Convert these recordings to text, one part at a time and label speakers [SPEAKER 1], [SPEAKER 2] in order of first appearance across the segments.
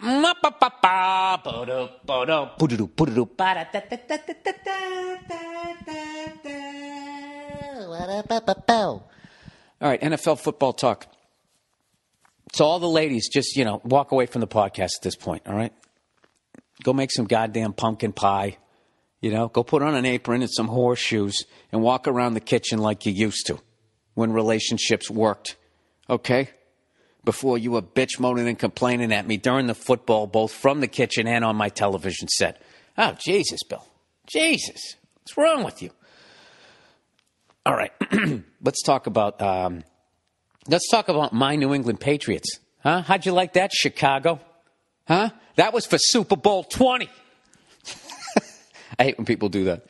[SPEAKER 1] All right, NFL football talk. So all the ladies, just, walk away from the podcast at this point, all right? Go make some goddamn pumpkin pie. Go put on an apron and some horseshoes and walk around the kitchen like you used to when relationships worked, okay? Before you were bitch moaning and complaining at me during the football, both from the kitchen and on my television set. Oh, Jesus, Bill. Jesus. What's wrong with you? All right. Let's talk about my New England Patriots. Huh? How'd you like that, Chicago? Huh? That was for Super Bowl 20. I hate when people do that.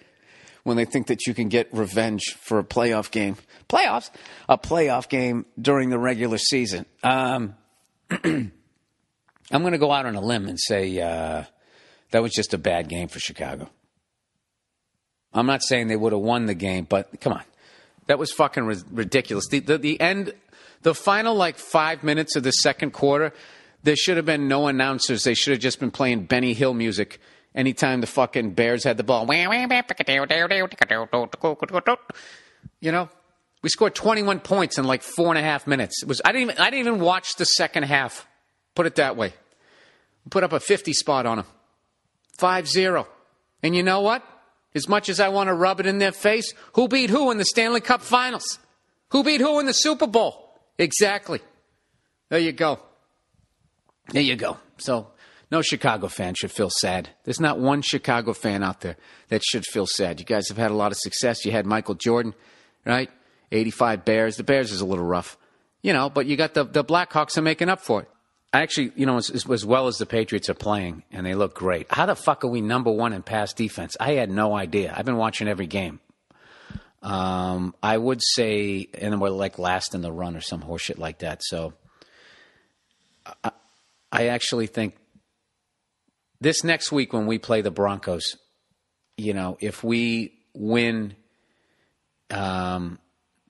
[SPEAKER 1] When they think that you can get revenge for a playoff game. A playoff game during the regular season. I'm going to go out on a limb and say that was just a bad game for Chicago. I'm not saying they would have won the game, but come on. That was fucking ridiculous. The end, the final 5 minutes of the second quarter, there should have been no announcers. They should have just been playing Benny Hill music anytime the fucking Bears had the ball. We scored 21 points in 4.5 minutes. I didn't even watch the second half. Put it that way. Put up a 50 spot on them. 5-0. And you know what? As much as I want to rub it in their face, who beat who in the Stanley Cup Finals? Who beat who in the Super Bowl? Exactly. There you go. There you go. So no Chicago fan should feel sad. There's not one Chicago fan out there that should feel sad. You guys have had a lot of success. You had Michael Jordan, right? 85 Bears. The Bears is a little rough, but you got the Blackhawks are making up for it. I actually, as well as the Patriots are playing, and they look great. How the fuck are we number one in pass defense? I had no idea. I've been watching every game. I would say, and we're last in the run or some horseshit like that. So I actually think this next week when we play the Broncos, if we win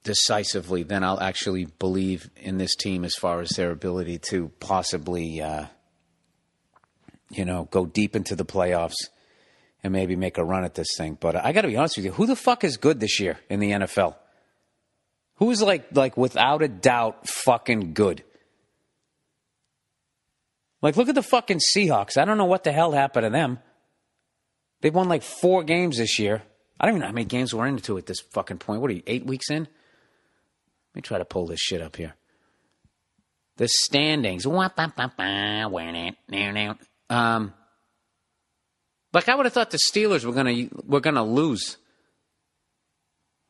[SPEAKER 1] decisively, then I'll actually believe in this team as far as their ability to possibly, go deep into the playoffs and maybe make a run at this thing. But I got to be honest with you, who the fuck is good this year in the NFL? Who's like without a doubt fucking good? Look at the fucking Seahawks. I don't know what the hell happened to them. They've won 4 games this year. I don't even know how many games we're into at this fucking point. What are you, 8 weeks in? Let me try to pull this shit up here. The standings. I would have thought the Steelers were gonna lose.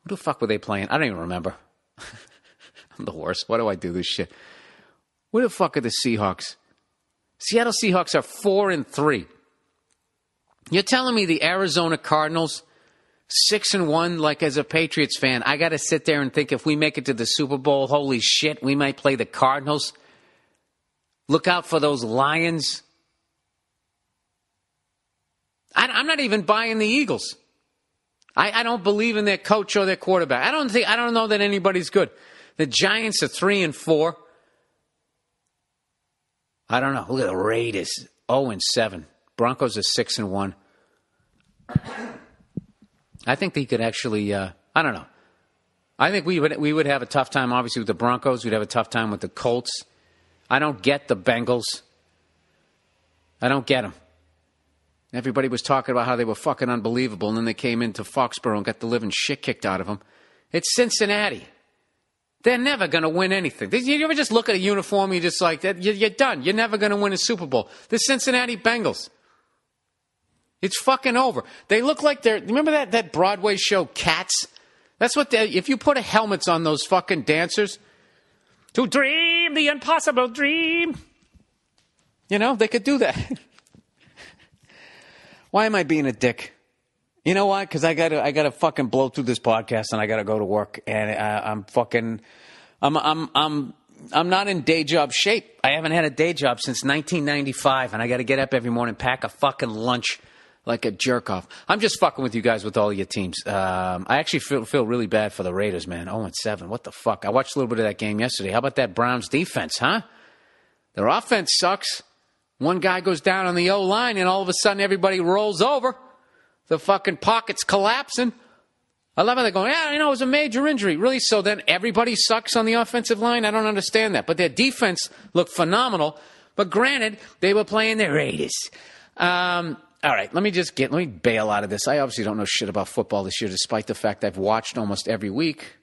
[SPEAKER 1] Who the fuck were they playing? I don't even remember. I'm the worst. Why do I do this shit? Where the fuck are the Seahawks? Seattle Seahawks are 4-3. You're telling me the Arizona Cardinals 6-1, as a Patriots fan, I got to sit there and think if we make it to the Super Bowl, holy shit, we might play the Cardinals. Look out for those Lions. I'm not even buying the Eagles. I don't believe in their coach or their quarterback. I don't know that anybody's good. The Giants are 3-4. I don't know. Look at the Raiders, 0-7. Broncos are 6-1. I think they could actually, I don't know. I think we would have a tough time, obviously, with the Broncos. We'd have a tough time with the Colts. I don't get the Bengals. I don't get them. Everybody was talking about how they were fucking unbelievable, and then they came into Foxborough and got the living shit kicked out of them. It's Cincinnati. They're never going to win anything. You ever just look at a uniform, you're just like, you're done. You're never going to win a Super Bowl. The Cincinnati Bengals. It's fucking over. They look like remember that Broadway show, Cats? That's what if you put helmets on those fucking dancers, to dream the impossible dream. They could do that. Why am I being a dick? You know why? Because I gotta fucking blow through this podcast and I gotta go to work and I'm not in day job shape. I haven't had a day job since 1995 and I gotta get up every morning, pack a fucking lunch like a jerk off. I'm just fucking with you guys with all your teams. I actually feel really bad for the Raiders, man. 0-7. What the fuck? I watched a little bit of that game yesterday. How about that Browns defense, huh? Their offense sucks. One guy goes down on the O-line, and all of a sudden everybody rolls over. The fucking pocket's collapsing. I love how they're going, yeah, it was a major injury. Really? So then everybody sucks on the offensive line? I don't understand that. But their defense looked phenomenal. But granted, they were playing the Raiders. All right, let me bail out of this. I obviously don't know shit about football this year, despite the fact I've watched almost every week.